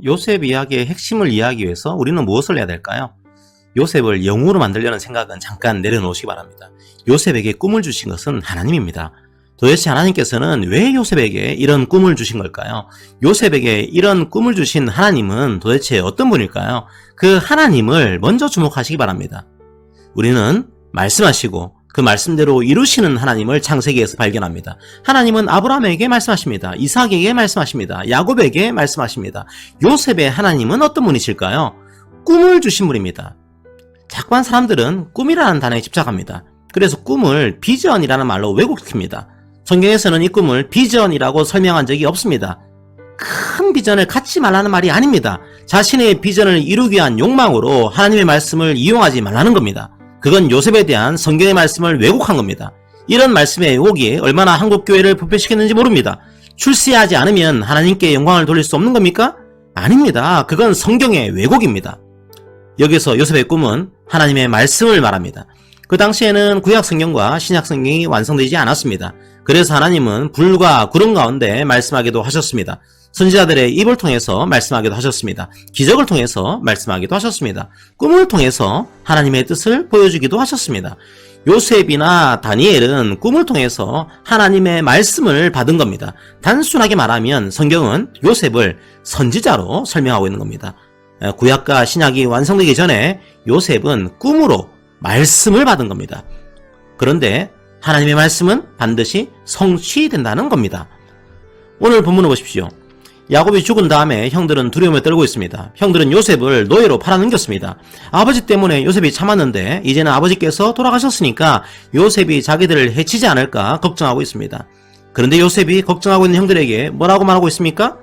요셉 이야기의 핵심을 이해하기 위해서 우리는 무엇을 해야 될까요? 요셉을 영웅으로 만들려는 생각은 잠깐 내려놓으시기 바랍니다. 요셉에게 꿈을 주신 것은 하나님입니다. 도대체 하나님께서는 왜 요셉에게 이런 꿈을 주신 걸까요? 요셉에게 이런 꿈을 주신 하나님은 도대체 어떤 분일까요? 그 하나님을 먼저 주목하시기 바랍니다. 우리는 말씀하시고 그 말씀대로 이루시는 하나님을 창세기에서 발견합니다. 하나님은 아브라함에게 말씀하십니다. 이삭에게 말씀하십니다. 야곱에게 말씀하십니다. 요셉의 하나님은 어떤 분이실까요? 꿈을 주신 분입니다. 자꾸만 사람들은 꿈이라는 단어에 집착합니다. 그래서 꿈을 비전이라는 말로 왜곡시킵니다. 성경에서는 이 꿈을 비전이라고 설명한 적이 없습니다. 큰 비전을 갖지 말라는 말이 아닙니다. 자신의 비전을 이루기 위한 욕망으로 하나님의 말씀을 이용하지 말라는 겁니다. 그건 요셉에 대한 성경의 말씀을 왜곡한 겁니다. 이런 말씀의 왜곡이 얼마나 한국교회를 부패시켰는지 모릅니다. 출세하지 않으면 하나님께 영광을 돌릴 수 없는 겁니까? 아닙니다. 그건 성경의 왜곡입니다. 여기서 요셉의 꿈은 하나님의 말씀을 말합니다. 그 당시에는 구약 성경과 신약 성경이 완성되지 않았습니다. 그래서 하나님은 불과 구름 가운데 말씀하기도 하셨습니다. 선지자들의 입을 통해서 말씀하기도 하셨습니다. 기적을 통해서 말씀하기도 하셨습니다. 꿈을 통해서 하나님의 뜻을 보여주기도 하셨습니다. 요셉이나 다니엘은 꿈을 통해서 하나님의 말씀을 받은 겁니다. 단순하게 말하면 성경은 요셉을 선지자로 설명하고 있는 겁니다. 구약과 신약이 완성되기 전에 요셉은 꿈으로 말씀을 받은 겁니다. 그런데 하나님의 말씀은 반드시 성취된다는 겁니다. 오늘 본문을 보십시오. 야곱이 죽은 다음에 형들은 두려움에 떨고 있습니다. 형들은 요셉을 노예로 팔아넘겼습니다. 아버지 때문에 요셉이 참았는데 이제는 아버지께서 돌아가셨으니까 요셉이 자기들을 해치지 않을까 걱정하고 있습니다. 그런데 요셉이 걱정하고 있는 형들에게 뭐라고 말하고 있습니까?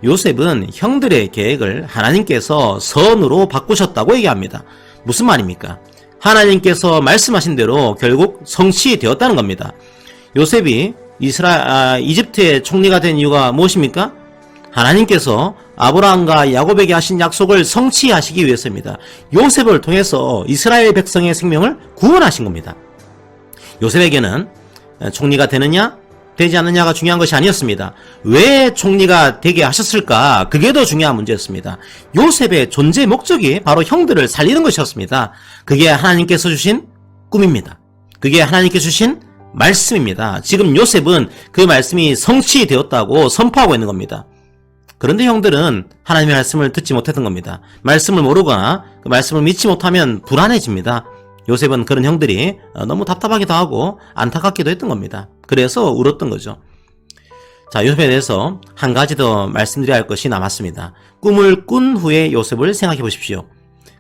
요셉은 형들의 계획을 하나님께서 선으로 바꾸셨다고 얘기합니다. 무슨 말입니까? 하나님께서 말씀하신 대로 결국 성취되었다는 겁니다. 요셉이 이집트의 총리가 된 이유가 무엇입니까? 하나님께서 아브라함과 야곱에게 하신 약속을 성취하시기 위해서입니다. 요셉을 통해서 이스라엘 백성의 생명을 구원하신 겁니다. 요셉에게는 총리가 되느냐 되지 않느냐가 중요한 것이 아니었습니다. 왜 총리가 되게 하셨을까? 그게 더 중요한 문제였습니다. 요셉의 존재 목적이 바로 형들을 살리는 것이었습니다. 그게 하나님께서 주신 꿈입니다. 그게 하나님께서 주신 말씀입니다. 지금 요셉은 그 말씀이 성취되었다고 선포하고 있는 겁니다. 그런데 형들은 하나님의 말씀을 듣지 못했던 겁니다. 말씀을 모르거나 그 말씀을 믿지 못하면 불안해집니다. 요셉은 그런 형들이 너무 답답하기도 하고 안타깝기도 했던 겁니다. 그래서 울었던 거죠. 자, 요셉에 대해서 한 가지 더 말씀드려야 할 것이 남았습니다. 꿈을 꾼 후에 요셉을 생각해 보십시오.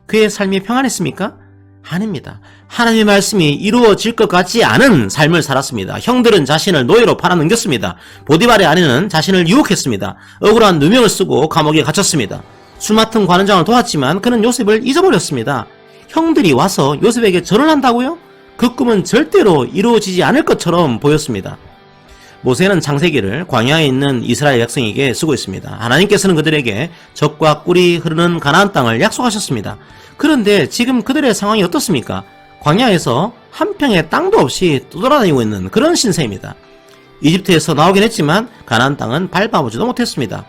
그의 삶이 평안했습니까? 아닙니다. 하나님의 말씀이 이루어질 것 같지 않은 삶을 살았습니다. 형들은 자신을 노예로 팔아넘겼습니다. 보디발의 아내는 자신을 유혹했습니다. 억울한 누명을 쓰고 감옥에 갇혔습니다. 술 맡은 관원장을 도왔지만 그는 요셉을 잊어버렸습니다. 형들이 와서 요셉에게 절을 한다고요? 그 꿈은 절대로 이루어지지 않을 것처럼 보였습니다. 모세는 창세기를 광야에 있는 이스라엘 백성에게 쓰고 있습니다. 하나님께서는 그들에게 젖과 꿀이 흐르는 가나안 땅을 약속하셨습니다. 그런데 지금 그들의 상황이 어떻습니까? 광야에서 한 평의 땅도 없이 떠돌아다니고 있는 그런 신세입니다. 이집트에서 나오긴 했지만 가나안 땅은 밟아보지도 못했습니다.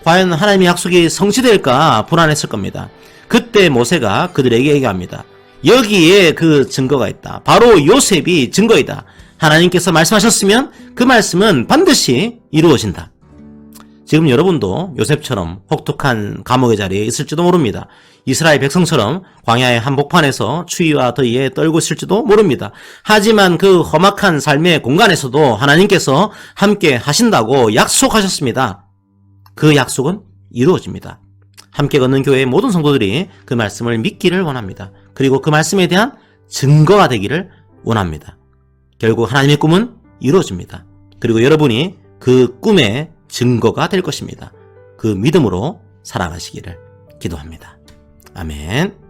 과연 하나님의 약속이 성취될까 불안했을 겁니다. 그때 모세가 그들에게 얘기합니다. 여기에 그 증거가 있다. 바로 요셉이 증거이다. 하나님께서 말씀하셨으면 그 말씀은 반드시 이루어진다. 지금 여러분도 요셉처럼 혹독한 감옥의 자리에 있을지도 모릅니다. 이스라엘 백성처럼 광야의 한복판에서 추위와 더위에 떨고 있을지도 모릅니다. 하지만 그 험악한 삶의 공간에서도 하나님께서 함께 하신다고 약속하셨습니다. 그 약속은 이루어집니다. 함께 걷는 교회의 모든 성도들이 그 말씀을 믿기를 원합니다. 그리고 그 말씀에 대한 증거가 되기를 원합니다. 결국 하나님의 꿈은 이루어집니다. 그리고 여러분이 그 꿈의 증거가 될 것입니다. 그 믿음으로 살아가시기를 기도합니다. 아멘.